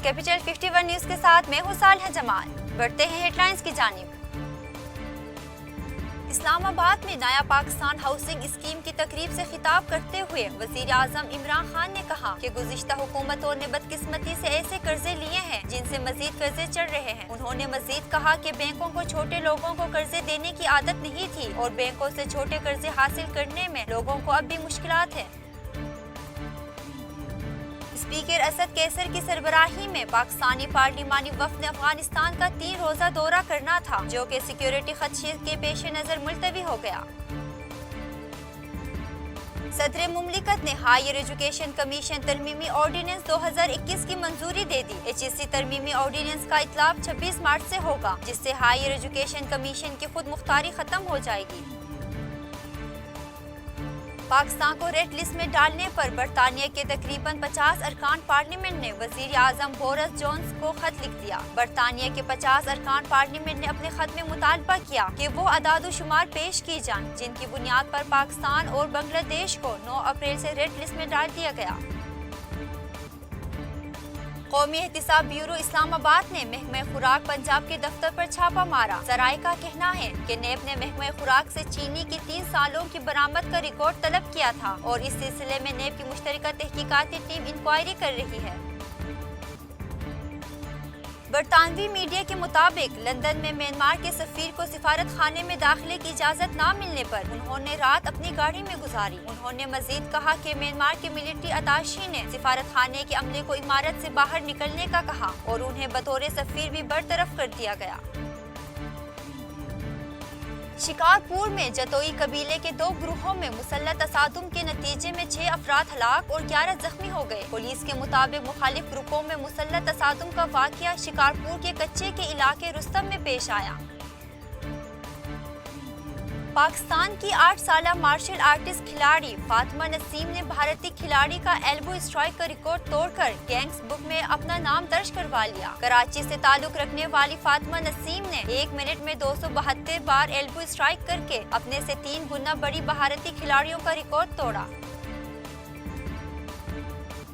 Capital 51 news के साथ मैं हूं सालिहा जमाल। बढ़ते हैं हेडलाइंस की जानिब। इस्लामाबाद में नया पाकिस्तान हाउसिंग स्कीम की तकरीब से खिताब करते हुए वजीर आजम इमरान खान ने कहा कि गुज़िश्ता हुकूमतों ने बदकिस्मती से ऐसे कर्जे लिए हैं जिनसे मजीद कर्जे चढ़ रहे हैं। उन्होंने मजीद कहा कि बैंकों को छोटे लोगों को कर्जे देने की आदत नहीं थी और बैंकों से छोटे कर्जे हासिल करने में लोगों को अब भी मुश्किलात है। स्पीकर असद कैसर की सरबराही में पाकिस्तानी पार्लिमानी वफ़द ने अफगानिस्तान का 3 रोज़ा दौरा करना था, जो कि सिक्योरिटी खदशे के पेश नज़र मुलतवी हो गया। सदर मुमलिकत ने हायर एजुकेशन कमीशन तरमीमी ऑर्डिनेंस 2021 की मंजूरी दे दी। HEC तरमीमी ऑर्डिनेंस का इतलाब 26 मार्च से होगा, जिससे हायर एजुकेशन कमीशन की खुद मुख्तारी खत्म हो जाएगी। पाकिस्तान को रेड लिस्ट में डालने पर बरतानिया के तकरीबन 50 अरकान पार्लियामेंट ने वजीर आजम बोरिस जॉनसन को खत लिख दिया। बरतानिया के 50 अरकान पार्लियामेंट ने अपने खत में मुतालबा किया कि वो अदाद शुमार पेश की जाएं, जिनकी बुनियाद पर पाकिस्तान और बांग्लादेश को 9 अप्रैल से रेड लिस्ट में डाल दिया गया। कौमी एहतिसाब ब्यूरो इस्लामाबाद ने महकमा खुराक पंजाब के दफ्तर पर छापा मारा। जराये का कहना है कि नेब ने महकमा खुराक से चीनी की 3 सालों की बरामद का रिकॉर्ड तलब किया था और इस सिलसिले में नेब की मुश्तरका तहकीकाती टीम इंक्वायरी कर रही है। बरतानवी मीडिया के मुताबिक लंदन में म्यांमार के सफीर को सिफारत खाने में दाखिले की इजाजत न मिलने पर उन्होंने रात अपनी गाड़ी में गुजारी। उन्होंने मजीद कहा कि म्यांमार के मिलिट्री अताशी ने सिफारत खाने के अमले को इमारत से बाहर निकलने का कहा और उन्हें बतौर सफीर भी बरतरफ कर दिया गया। शिकारपुर में जतोई कबीले के 2 ग्रुहों में मुसल्लह तसादुम के नतीजे में 6 अफराद हलाक और 11 जख्मी हो गए। पुलिस के मुताबिक मुखालिफ ग्रुपों में मुसल्लह तसादुम का वाकया शिकारपुर के कच्चे के इलाके रुस्तम में पेश आया। पाकिस्तान की 8 साला मार्शल आर्टिस्ट खिलाड़ी फातिमा नसीम ने भारतीय खिलाड़ी का एल्बो स्ट्राइक का रिकॉर्ड तोड़कर गिनीज बुक में अपना नाम दर्ज करवा लिया। कराची से ताल्लुक रखने वाली फातिमा नसीम ने 1 मिनट में 272 बार एल्बो स्ट्राइक करके अपने से 3 गुना बड़ी भारतीय खिलाड़ियों का रिकॉर्ड तोड़ा।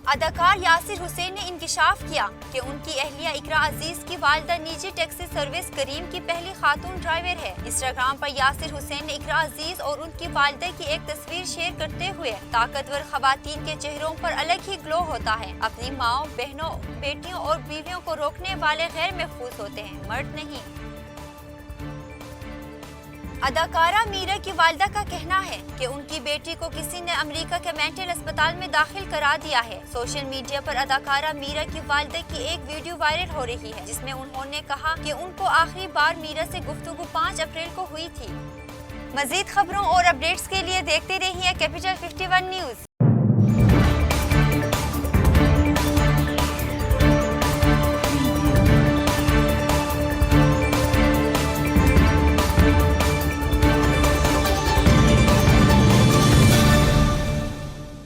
अदाकार यासिर हुसैन ने इंकशाफ किया कि उनकी अहलिया इकरा अजीज की वालिदा निजी टैक्सी सर्विस करीम की पहली खातून ड्राइवर है। इंस्टाग्राम पर यासिर हुसैन ने इकरा अजीज और उनकी वालिदा की एक तस्वीर शेयर करते हुए ताकतवर खवातीन के चेहरों पर अलग ही ग्लो होता है। अपनी माओ, बहनों, बेटियों और बीवियों को रोकने वाले गैर महफूज होते हैं, मर्द नहीं। अदाकारा मीरा की वालिदा का कहना है कि उनकी बेटी को किसी ने अमेरिका के मेंटल अस्पताल में दाखिल करा दिया है। सोशल मीडिया पर अदाकारा मीरा की वालिदा की एक वीडियो वायरल हो रही है, जिसमें उन्होंने कहा कि उनको आखिरी बार मीरा से गुफ्तगू 5 अप्रैल को हुई थी। मजीद खबरों और अपडेट्स के लिए देखते रहिए कैपिटल 51 न्यूज।